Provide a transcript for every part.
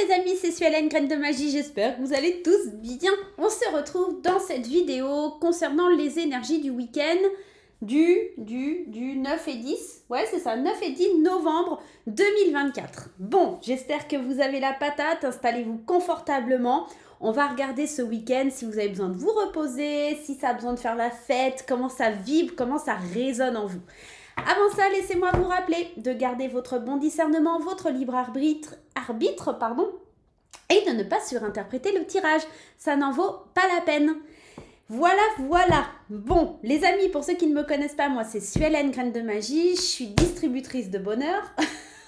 mes amis, c'est Suellen, Graine de Magie, j'espère que vous allez tous bien. On se retrouve dans cette vidéo concernant les énergies du week-end du 9 et 10, ouais c'est ça, 9 et 10 novembre 2024. Bon, j'espère que vous avez la patate, installez-vous confortablement. On va regarder ce week-end si vous avez besoin de vous reposer, si ça a besoin de faire la fête, comment ça vibre, comment ça résonne en vous. Avant ça, laissez-moi vous rappeler de garder votre bon discernement, votre libre arbitre, et de ne pas surinterpréter le tirage. Ça n'en vaut pas la peine. Voilà. Bon, les amis, pour ceux qui ne me connaissent pas, moi c'est Suellen, Graine de Magie. Je suis distributrice de bonheur.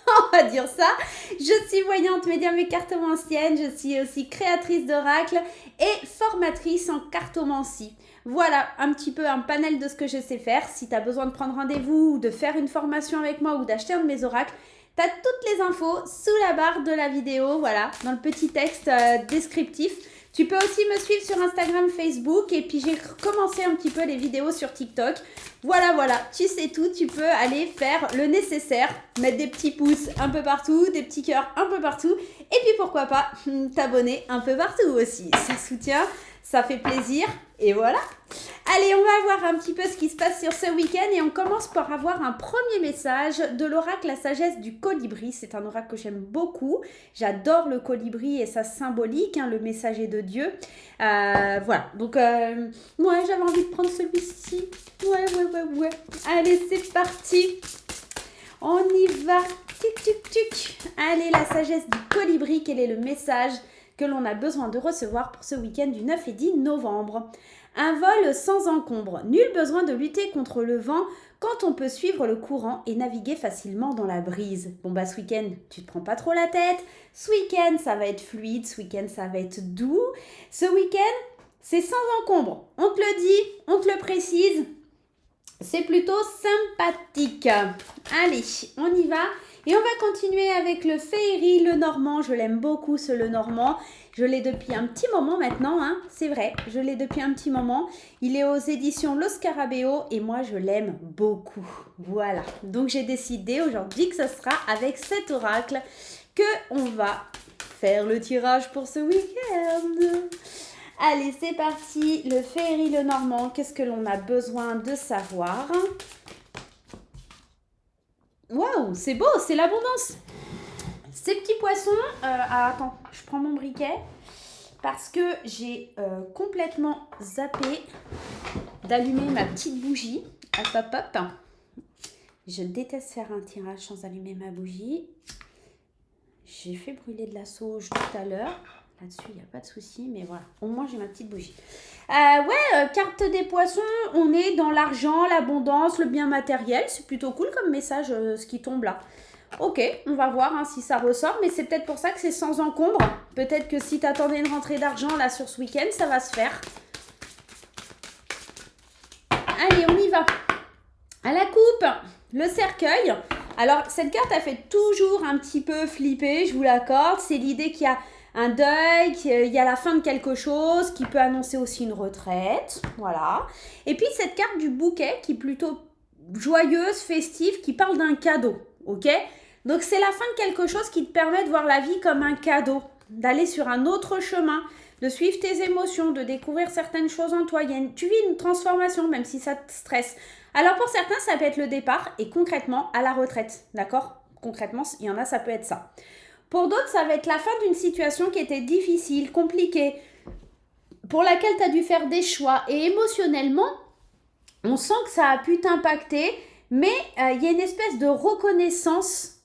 On va dire ça. Je suis voyante, médium et cartomancienne. Je suis aussi créatrice d'oracles et formatrice en cartomancie. Voilà un petit peu un panel de ce que je sais faire. Si tu as besoin de prendre rendez-vous ou de faire une formation avec moi ou d'acheter un de mes oracles, tu as toutes les infos sous la barre de la vidéo, voilà, dans le petit texte descriptif. Tu peux aussi me suivre sur Instagram, Facebook et puis j'ai recommencé un petit peu les vidéos sur TikTok. Voilà, tu sais tout, tu peux aller faire le nécessaire, mettre des petits pouces un peu partout, des petits cœurs un peu partout et puis pourquoi pas t'abonner un peu partout aussi. Ça soutient, ça fait plaisir et voilà. Allez, on va voir un petit peu ce qui se passe sur ce week-end et on commence par avoir un premier message de l'oracle La Sagesse du Colibri. C'est un oracle que j'aime beaucoup. J'adore le colibri et sa symbolique, le messager de Dieu. Voilà, donc j'avais envie de prendre celui-ci. Ouais. Allez, c'est parti. On y va. Tuc. Allez, la sagesse du colibri, quel est le message que l'on a besoin de recevoir pour ce week-end du 9 et 10 novembre? Un vol sans encombre. Nul besoin de lutter contre le vent quand on peut suivre le courant et naviguer facilement dans la brise. Bon ce week-end, tu te prends pas trop la tête. Ce week-end, ça va être fluide. Ce week-end, ça va être doux. Ce week-end, c'est sans encombre. On te le dit, on te le précise. C'est plutôt sympathique. Allez, on y va. Et on va continuer avec le Féerie Le Normand. Je l'aime beaucoup, ce Le Normand. Je l'ai depuis un petit moment maintenant, c'est vrai. Je l'ai depuis un petit moment. Il est aux éditions Lo Scarabeo et moi, je l'aime beaucoup. Voilà. Donc, j'ai décidé aujourd'hui que ce sera avec cet oracle qu'on va faire le tirage pour ce week-end. Allez, c'est parti. Le Féerie Le Normand, qu'est-ce que l'on a besoin de savoir? Waouh, c'est beau, c'est l'abondance. Ces petits poissons, attends, je prends mon briquet parce que j'ai complètement zappé d'allumer ma petite bougie. Hop. Je déteste faire un tirage sans allumer ma bougie. J'ai fait brûler de la sauge tout à l'heure. Là-dessus, il n'y a pas de souci, mais voilà. Au moins, j'ai ma petite bougie. Carte des poissons, on est dans l'argent, l'abondance, le bien matériel. C'est plutôt cool comme message, ce qui tombe là. Ok, on va voir si ça ressort, mais c'est peut-être pour ça que c'est sans encombre. Peut-être que si tu attendais une rentrée d'argent là sur ce week-end, ça va se faire. Allez, on y va. À la coupe, le cercueil. Alors, cette carte, elle fait toujours un petit peu flipper, je vous l'accorde. C'est l'idée qu'il y a un deuil, qu'il y a la fin de quelque chose, qui peut annoncer aussi une retraite, voilà. Et puis cette carte du bouquet, qui est plutôt joyeuse, festive, qui parle d'un cadeau, ok? Donc c'est la fin de quelque chose qui te permet de voir la vie comme un cadeau, d'aller sur un autre chemin, de suivre tes émotions, de découvrir certaines choses en toi. Tu vis une transformation, même si ça te stresse. Alors pour certains, ça peut être le départ et concrètement à la retraite, d'accord? Concrètement, il y en a, ça peut être ça. Pour d'autres, ça va être la fin d'une situation qui était difficile, compliquée, pour laquelle tu as dû faire des choix. Et émotionnellement, on sent que ça a pu t'impacter, mais il y a une espèce de reconnaissance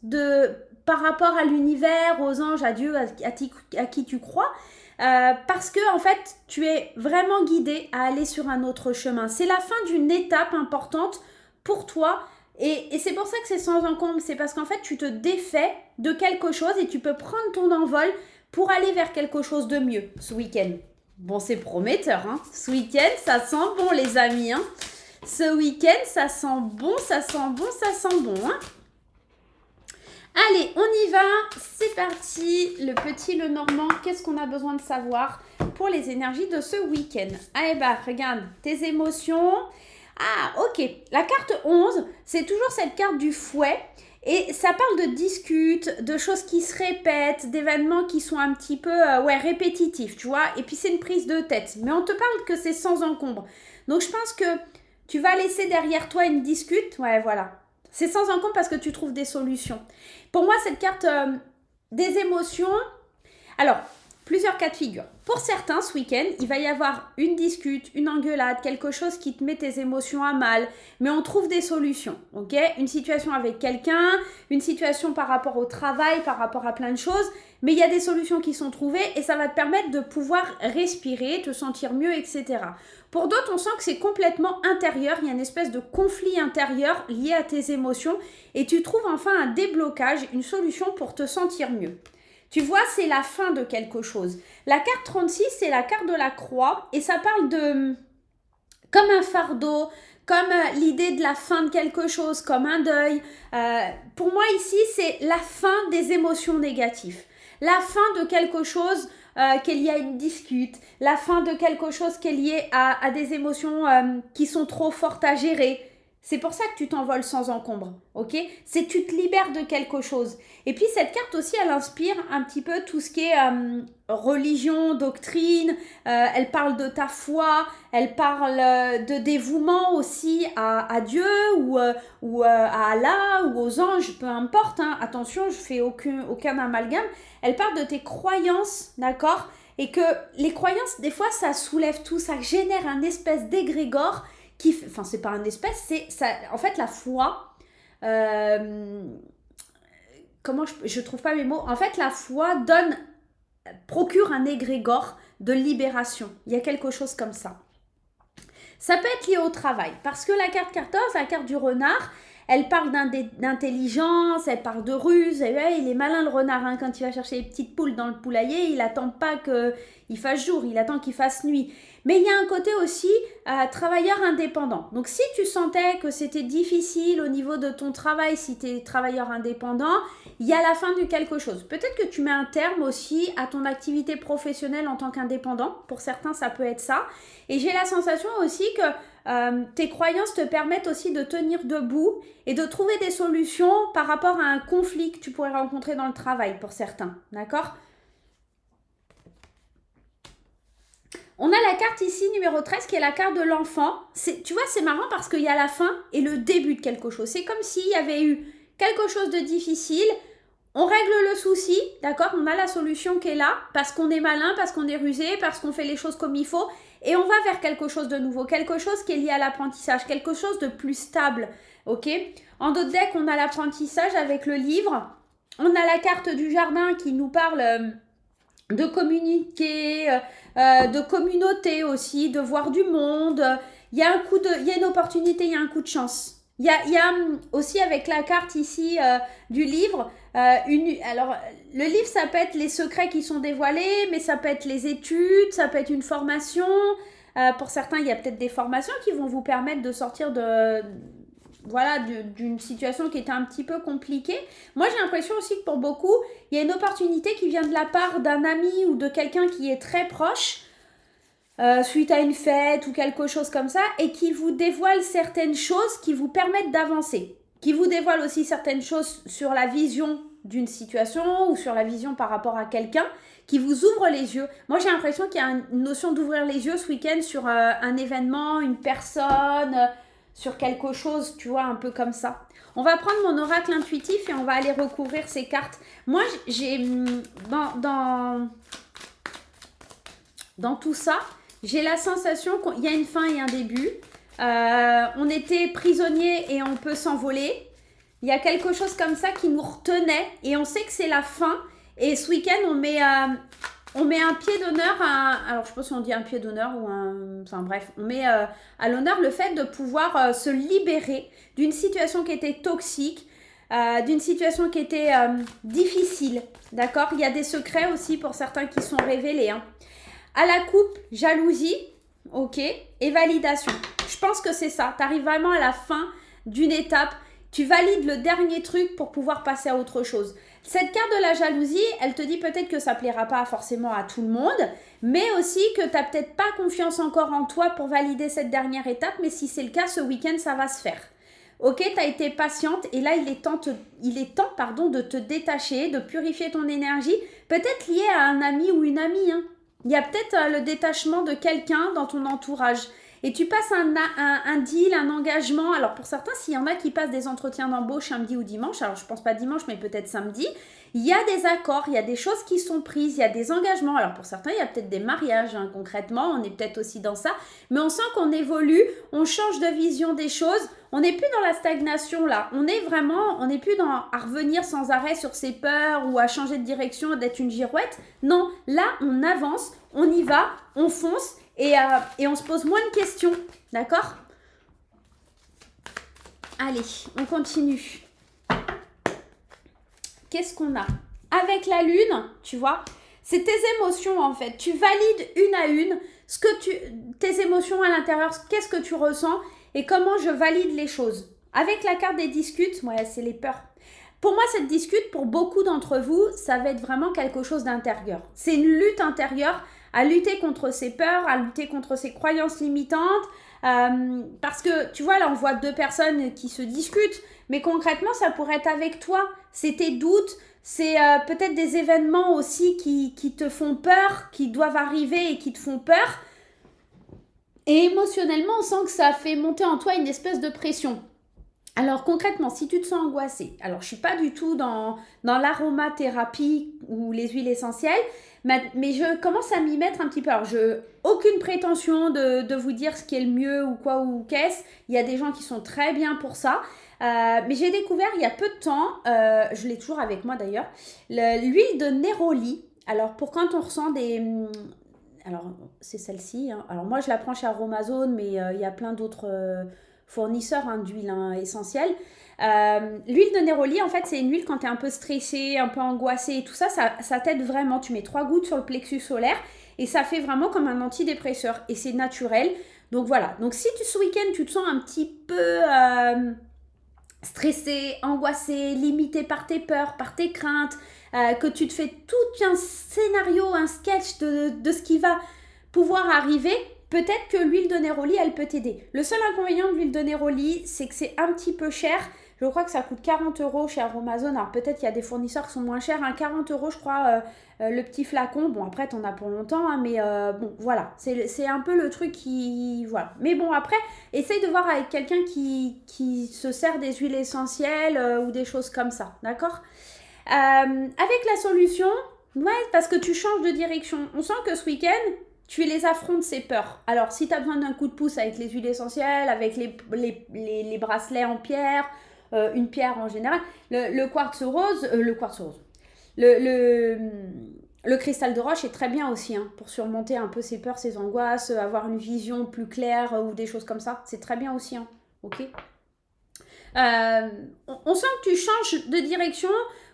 par rapport à l'univers, aux anges, à Dieu, à qui tu crois, parce que en fait, tu es vraiment guidé à aller sur un autre chemin. C'est la fin d'une étape importante pour toi. Et c'est pour ça que c'est sans encombre, c'est parce qu'en fait, tu te défais de quelque chose et tu peux prendre ton envol pour aller vers quelque chose de mieux ce week-end. Bon, c'est prometteur, Ce week-end, ça sent bon, les amis, Ce week-end, ça sent bon. Allez, on y va, c'est parti. Le petit Le Normand, qu'est-ce qu'on a besoin de savoir pour les énergies de ce week-end? Allez, regarde, tes émotions... Ah, ok. La carte 11, c'est toujours cette carte du fouet. Et ça parle de disputes, de choses qui se répètent, d'événements qui sont un petit peu répétitifs, tu vois. Et puis c'est une prise de tête. Mais on te parle que c'est sans encombre. Donc je pense que tu vas laisser derrière toi une discute. Ouais, voilà. C'est sans encombre parce que tu trouves des solutions. Pour moi, cette carte des émotions... Alors, plusieurs cas de figure. Pour certains, ce week-end, il va y avoir une discute, une engueulade, quelque chose qui te met tes émotions à mal, mais on trouve des solutions, ok? Une situation avec quelqu'un, une situation par rapport au travail, par rapport à plein de choses, mais il y a des solutions qui sont trouvées et ça va te permettre de pouvoir respirer, te sentir mieux, etc. Pour d'autres, on sent que c'est complètement intérieur, il y a une espèce de conflit intérieur lié à tes émotions et tu trouves enfin un déblocage, une solution pour te sentir mieux. Tu vois, c'est la fin de quelque chose. La carte 36, c'est la carte de la croix et ça parle de comme un fardeau, comme l'idée de la fin de quelque chose, comme un deuil. Pour moi ici, c'est la fin des émotions négatives. La fin de quelque chose qui est lié à une discute, la fin de quelque chose qui est lié à des émotions qui sont trop fortes à gérer. C'est pour ça que tu t'envoles sans encombre, ok? C'est tu te libères de quelque chose. Et puis cette carte aussi, elle inspire un petit peu tout ce qui est religion, doctrine. Elle parle de ta foi, elle parle de dévouement aussi à Dieu ou à Allah ou aux anges, peu importe. Hein. Attention, je fais aucun amalgame. Elle parle de tes croyances, d'accord? Et que les croyances, des fois, ça soulève tout, ça génère un espèce d'égrégore enfin c'est pas un espèce, c'est ça, en fait la foi, comment je trouve pas mes mots, en fait la foi procure un égrégore de libération, il y a quelque chose comme ça. Ça peut être lié au travail, parce que la carte 14, la carte du renard, elle parle d'intelligence, elle parle de ruse, et ouais, il est malin le renard, hein, quand il va chercher les petites poules dans le poulailler, il attend pas qu'il fasse jour, il attend qu'il fasse nuit. Mais il y a un côté aussi travailleur indépendant. Donc si tu sentais que c'était difficile au niveau de ton travail, si tu es travailleur indépendant, il y a la fin de quelque chose. Peut-être que tu mets un terme aussi à ton activité professionnelle en tant qu'indépendant. Pour certains, ça peut être ça. Et j'ai la sensation aussi que tes croyances te permettent aussi de tenir debout et de trouver des solutions par rapport à un conflit que tu pourrais rencontrer dans le travail pour certains. D'accord ? On a la carte ici, numéro 13, qui est la carte de l'enfant. Tu vois, c'est marrant parce qu'il y a la fin et le début de quelque chose. C'est comme s'il y avait eu quelque chose de difficile. On règle le souci, d'accord? On a la solution qui est là parce qu'on est malin, parce qu'on est rusé, parce qu'on fait les choses comme il faut. Et on va vers quelque chose de nouveau, quelque chose qui est lié à l'apprentissage, quelque chose de plus stable, ok? En d'autres decks, on a l'apprentissage avec le livre. On a la carte du jardin qui nous parle de communiquer, de communauté aussi, de voir du monde. Il y a une opportunité, il y a un coup de chance. Il y a aussi avec la carte ici du livre, alors le livre ça peut être les secrets qui sont dévoilés, mais ça peut être les études, ça peut être une formation. Pour certains, il y a peut-être des formations qui vont vous permettre de sortir d'une situation qui était un petit peu compliquée. Moi, j'ai l'impression aussi que pour beaucoup, il y a une opportunité qui vient de la part d'un ami ou de quelqu'un qui est très proche, suite à une fête ou quelque chose comme ça, et qui vous dévoile certaines choses qui vous permettent d'avancer, qui vous dévoile aussi certaines choses sur la vision d'une situation ou sur la vision par rapport à quelqu'un, qui vous ouvre les yeux. Moi, j'ai l'impression qu'il y a une notion d'ouvrir les yeux ce week-end sur un événement, une personne, sur quelque chose, tu vois, un peu comme ça. On va prendre mon oracle intuitif et on va aller recouvrir ces cartes. Moi, j'ai dans tout ça, j'ai la sensation qu'il y a une fin et un début. On était prisonniers et on peut s'envoler. Il y a quelque chose comme ça qui nous retenait et on sait que c'est la fin. Et ce week-end, on met un pied d'honneur alors je pense qu'on dit un pied d'honneur ou enfin bref, on met à l'honneur le fait de pouvoir se libérer d'une situation qui était toxique, d'une situation qui était difficile, d'accord? Il y a des secrets aussi pour certains qui sont révélés, hein. À la coupe, jalousie, ok, et validation. Je pense que c'est ça, tu arrives vraiment à la fin d'une étape, tu valides le dernier truc pour pouvoir passer à autre chose. Cette carte de la jalousie, elle te dit peut-être que ça ne plaira pas forcément à tout le monde, mais aussi que tu n'as peut-être pas confiance encore en toi pour valider cette dernière étape, mais si c'est le cas, ce week-end, ça va se faire. Ok, tu as été patiente et là, il est temps, pardon, de te détacher, de purifier ton énergie, peut-être lié à un ami ou une amie, hein. Il y a peut-être le détachement de quelqu'un dans ton entourage. Et tu passes un deal, un engagement. Alors pour certains, s'il y en a qui passent des entretiens d'embauche samedi ou dimanche, alors je pense pas dimanche, mais peut-être samedi, il y a des accords, il y a des choses qui sont prises, il y a des engagements. Alors pour certains, il y a peut-être des mariages, hein, concrètement, on est peut-être aussi dans ça. Mais on sent qu'on évolue, on change de vision des choses. On n'est plus dans la stagnation là, on n'est plus dans à revenir sans arrêt sur ses peurs ou à changer de direction, d'être une girouette. Non, là on avance, on y va, on fonce et on se pose moins de questions, d'accord? Allez, on continue. Qu'est-ce qu'on a? Avec la lune, tu vois, c'est tes émotions en fait. Tu valides une à une tes émotions à l'intérieur, qu'est-ce que tu ressens et comment je valide les choses. Avec la carte des discutes, ouais, c'est les peurs. Pour moi, cette discute, pour beaucoup d'entre vous, ça va être vraiment quelque chose d'intérieur. C'est une lutte intérieure à lutter contre ses peurs, à lutter contre ses croyances limitantes. Parce que, tu vois, là, on voit deux personnes qui se discutent, mais concrètement, ça pourrait être avec toi. C'est tes doutes, c'est peut-être des événements aussi qui te font peur, qui doivent arriver et qui te font peur. Et émotionnellement, on sent que ça fait monter en toi une espèce de pression. Alors concrètement, si tu te sens angoissé, alors je ne suis pas du tout dans l'aromathérapie ou les huiles essentielles, mais je commence à m'y mettre un petit peu. Alors, aucune prétention de vous dire ce qui est le mieux ou quoi ou qu'est-ce. Il y a des gens qui sont très bien pour ça. Mais j'ai découvert il y a peu de temps, je l'ai toujours avec moi d'ailleurs, l'huile de Néroli. Alors pour quand on ressent des... Alors c'est celle-ci, hein. Alors moi je la prends chez Aromazone, mais il y a plein d'autres fournisseurs d'huile essentielle. L'huile de Néroli, en fait, c'est une huile quand tu es un peu stressé, un peu angoissé et tout ça, ça t'aide vraiment. Tu mets 3 gouttes sur le plexus solaire et ça fait vraiment comme un antidépresseur et c'est naturel. Donc voilà. Donc si ce week-end, tu te sens un petit peu stressé, angoissé, limité par tes peurs, par tes craintes, que tu te fais tout un scénario, un sketch de ce qui va pouvoir arriver, peut-être que l'huile de Néroli, elle peut t'aider. Le seul inconvénient de l'huile de Néroli, c'est que c'est un petit peu cher. Je crois que ça coûte 40 € chez Aromazone. Alors peut-être qu'il y a des fournisseurs qui sont moins chers. 40 € je crois, le petit flacon. Bon, après, t'en as pour longtemps. Hein, mais bon, voilà. C'est un peu le truc qui... Voilà. Mais bon, après, essaye de voir avec quelqu'un qui se sert des huiles essentielles ou des choses comme ça. D'accord? Avec la solution, ouais, parce que tu changes de direction. On sent que ce week-end, tu les affrontes ces peurs. Alors, si tu as besoin d'un coup de pouce avec les huiles essentielles, avec les bracelets en pierre, une pierre en général, le quartz rose, le cristal de roche est très bien aussi hein, pour surmonter un peu ses peurs, ses angoisses, avoir une vision plus claire ou des choses comme ça. C'est très bien aussi, hein, ok. On sent que tu changes de direction,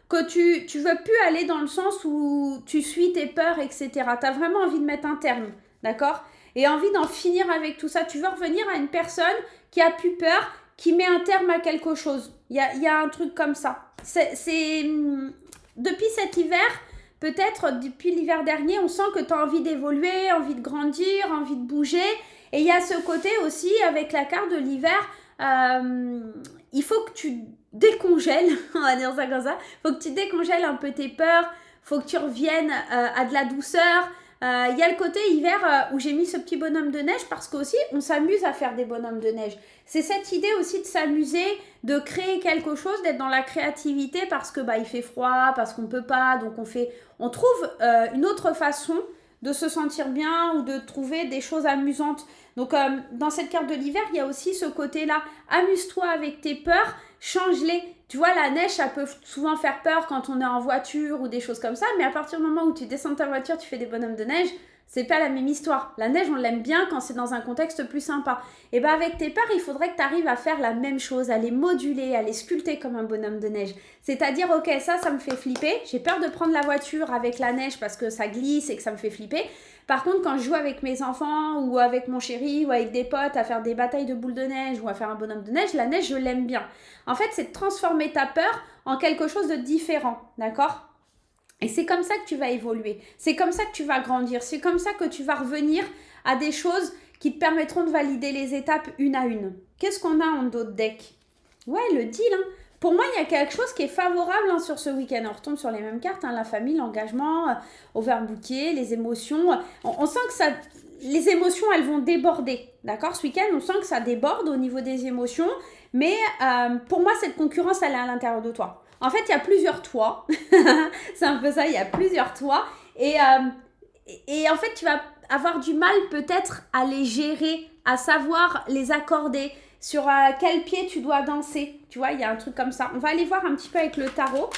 que tu veux plus aller dans le sens où tu suis tes peurs, etc. Tu as vraiment envie de mettre un terme, d'accord? Et envie d'en finir avec tout ça. Tu veux revenir à une personne qui a plus peur, qui met un terme à quelque chose. Il y a un truc comme ça. Depuis cet hiver, peut-être depuis l'hiver dernier, on sent que tu as envie d'évoluer, envie de grandir, envie de bouger. Et il y a ce côté aussi, avec la carte de l'hiver, il faut que tu décongèles, on va dire ça comme ça, il faut que tu décongèles un peu tes peurs, il faut que tu reviennes à de la douceur. Il y a le côté hiver où j'ai mis ce petit bonhomme de neige parce qu'aussi on s'amuse à faire des bonhommes de neige. C'est cette idée aussi de s'amuser, de créer quelque chose, d'être dans la créativité parce que il fait froid, parce qu'on peut pas, donc on trouve une autre façon de se sentir bien ou de trouver des choses amusantes. Donc dans cette carte de l'hiver, il y a aussi ce côté-là. Amuse-toi avec tes peurs, change-les. Tu vois, la neige, ça peut souvent faire peur quand on est en voiture ou des choses comme ça, mais à partir du moment où tu descends de ta voiture, tu fais des bonhommes de neige, c'est pas la même histoire. La neige, on l'aime bien quand c'est dans un contexte plus sympa. Et avec tes peurs, il faudrait que tu arrives à faire la même chose, à les moduler, à les sculpter comme un bonhomme de neige. C'est-à-dire, ok, ça me fait flipper. J'ai peur de prendre la voiture avec la neige parce que ça glisse et que ça me fait flipper. Par contre, quand je joue avec mes enfants ou avec mon chéri ou avec des potes à faire des batailles de boules de neige ou à faire un bonhomme de neige, la neige, je l'aime bien. En fait, c'est de transformer ta peur en quelque chose de différent, d'accord ? Et c'est comme ça que tu vas évoluer. C'est comme ça que tu vas grandir. C'est comme ça que tu vas revenir à des choses qui te permettront de valider les étapes une à une. Qu'est-ce qu'on a en d'autres decks ? Ouais, le deal, hein. Pour moi, il y a quelque chose qui est favorable hein, sur ce week-end. On retombe sur les mêmes cartes, hein, la famille, l'engagement, overbooké, les émotions. On sent que ça, les émotions, elles vont déborder. D'accord? Ce week-end, on sent que ça déborde au niveau des émotions. Mais pour moi, cette concurrence, elle est à l'intérieur de toi. En fait, il y a plusieurs toits. C'est un peu ça, il y a plusieurs toits. Et en fait, tu vas avoir du mal peut-être à les gérer, à savoir les accorder, sur quel pied tu dois danser. Tu vois, il y a un truc comme ça. On va aller voir un petit peu avec le tarot.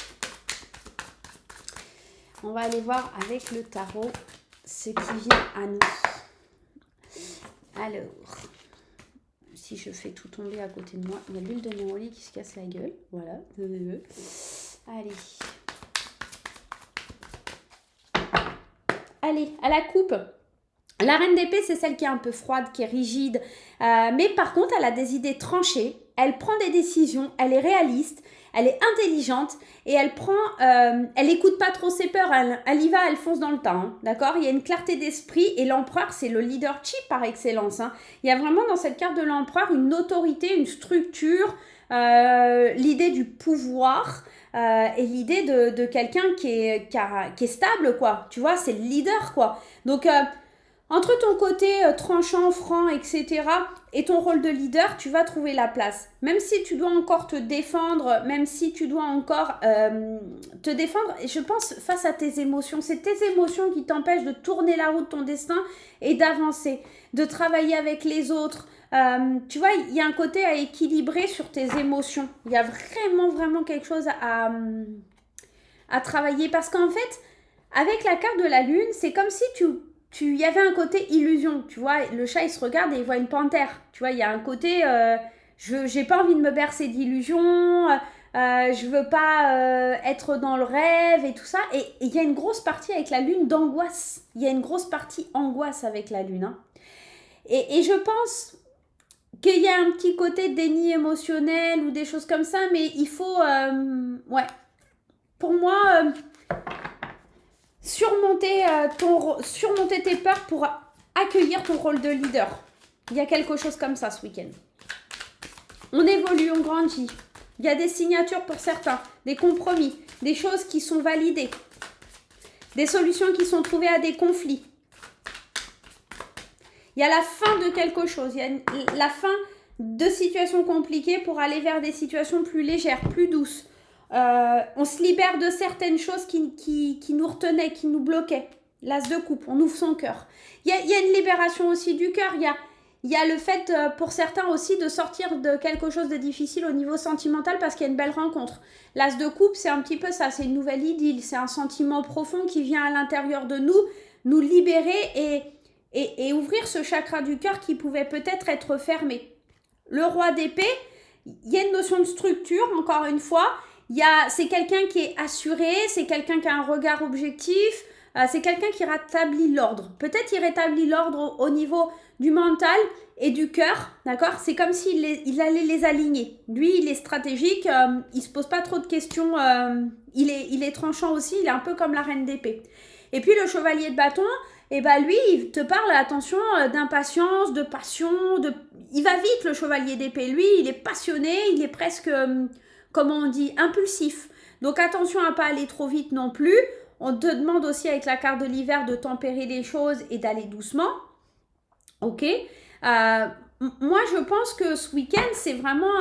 On va aller voir avec le tarot ce qui vient à nous. Alors, si je fais tout tomber à côté de moi, il y a l'huile de Néroli qui se casse la gueule. Voilà. Allez. Allez, à la coupe. La reine d'épée, c'est celle qui est un peu froide, qui est rigide. Mais par contre, elle a des idées tranchées. Elle prend des décisions. Elle est réaliste. Elle est intelligente. Et elle écoute pas trop ses peurs. Elle y va, elle fonce dans le tas. Hein, d'accord? Il y a une clarté d'esprit. Et l'empereur, c'est le leadership par excellence. Hein. Il y a vraiment dans cette carte de l'empereur une autorité, une structure, l'idée du pouvoir. Et l'idée de quelqu'un qui est stable, quoi. Tu vois, c'est le leader, quoi. Donc, entre ton côté tranchant, franc, etc. et ton rôle de leader, tu vas trouver la place. Même si tu dois encore te défendre, même si tu dois encore te défendre, je pense, face à tes émotions. C'est tes émotions qui t'empêchent de tourner la roue de ton destin et d'avancer, de travailler avec les autres. Tu vois, il y a un côté à équilibrer sur tes émotions. Il y a vraiment, vraiment quelque chose à travailler. Parce qu'en fait, avec la carte de la lune, c'est comme si il y avait un côté illusion, tu vois, le chat il se regarde et il voit une panthère, tu vois, il y a un côté, j'ai pas envie de me bercer d'illusions, je veux pas être dans le rêve et tout ça, et il y a une grosse partie avec la lune d'angoisse, il y a une grosse partie angoisse avec la lune, hein. Et je pense qu'il y a un petit côté déni émotionnel ou des choses comme ça, mais il faut, ouais, pour moi... surmonter tes peurs pour accueillir ton rôle de leader. Il y a quelque chose comme ça ce week-end. On évolue, on grandit. Il y a des signatures pour certains, des compromis, des choses qui sont validées, des solutions qui sont trouvées à des conflits. Il y a la fin de quelque chose, il y a la fin de situations compliquées pour aller vers des situations plus légères, plus douces. On se libère de certaines choses qui nous retenaient, qui nous bloquaient. L'as de coupe, on ouvre son cœur. Il y a une libération aussi du cœur. Il y a le fait pour certains aussi de sortir de quelque chose de difficile au niveau sentimental parce qu'il y a une belle rencontre. L'as de coupe, c'est un petit peu ça, c'est une nouvelle idylle. C'est un sentiment profond qui vient à l'intérieur de nous libérer et ouvrir ce chakra du cœur qui pouvait peut-être être fermé. Le roi d'épée, il y a une notion de structure, encore une fois. C'est quelqu'un qui est assuré, c'est quelqu'un qui a un regard objectif, c'est quelqu'un qui rétablit l'ordre. Peut-être il rétablit l'ordre au niveau du mental et du cœur, d'accord? C'est comme s'il allait les aligner. Lui, il est stratégique, il se pose pas trop de questions, il est tranchant aussi, il est un peu comme la reine d'épée. Et puis le chevalier de bâton, et ben lui, il te parle, attention, d'impatience, de passion, il va vite le chevalier d'épée. Lui, il est passionné, il est presque... comme on dit, impulsif. Donc attention à ne pas aller trop vite non plus. On te demande aussi avec la carte de l'hiver de tempérer les choses et d'aller doucement. Ok. Moi, je pense que ce week-end, c'est vraiment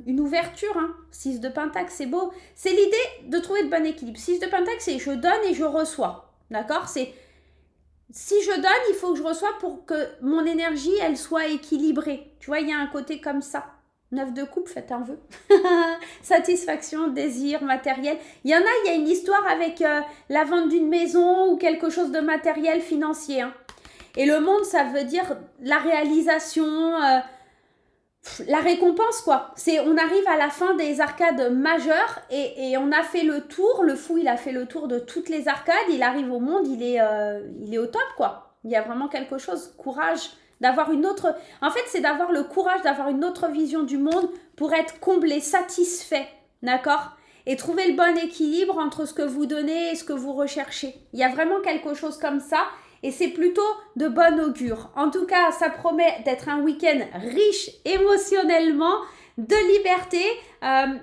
une ouverture. Hein. 6 de Pentacle, c'est beau. C'est l'idée de trouver le bon équilibre. 6 de Pentacle, c'est je donne et je reçois. D'accord? C'est si je donne, il faut que je reçois pour que mon énergie, elle soit équilibrée. Tu vois, il y a un côté comme ça. 9 de coupe, faites un vœu. Satisfaction, désir, matériel. Il y a une histoire avec la vente d'une maison ou quelque chose de matériel financier. Hein. Et le monde, ça veut dire la réalisation, la récompense, quoi. On arrive à la fin des arcades majeures et on a fait le tour. Le fou, il a fait le tour de toutes les arcades. Il arrive au monde, il est au top, quoi. Il y a vraiment quelque chose, courage. D'avoir une autre... En fait, c'est d'avoir le courage d'avoir une autre vision du monde pour être comblé, satisfait, d'accord? Et trouver le bon équilibre entre ce que vous donnez et ce que vous recherchez. Il y a vraiment quelque chose comme ça et c'est plutôt de bon augure. En tout cas, ça promet d'être un week-end riche émotionnellement, de liberté.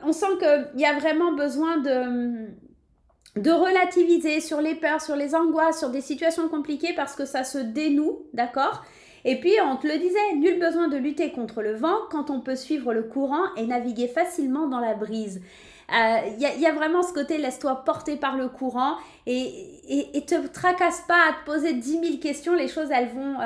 On sent qu'il y a vraiment besoin de relativiser sur les peurs, sur les angoisses, sur des situations compliquées parce que ça se dénoue, d'accord? Et puis, on te le disait, nul besoin de lutter contre le vent quand on peut suivre le courant et naviguer facilement dans la brise. Y a vraiment ce côté, laisse-toi porter par le courant et te tracasse pas à te poser 10 000 questions. Les choses, elles vont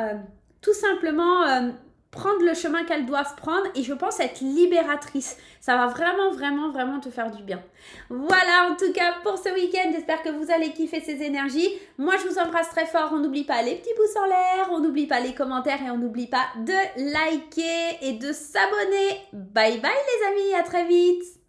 tout simplement prendre le chemin qu'elles doivent prendre et je pense être libératrice. Ça va vraiment te faire du bien. Voilà en tout cas pour ce week-end. J'espère que vous allez kiffer ces énergies. Moi, je vous embrasse très fort. On n'oublie pas les petits pouces en l'air, on n'oublie pas les commentaires et on n'oublie pas de liker et de s'abonner. Bye bye les amis, à très vite.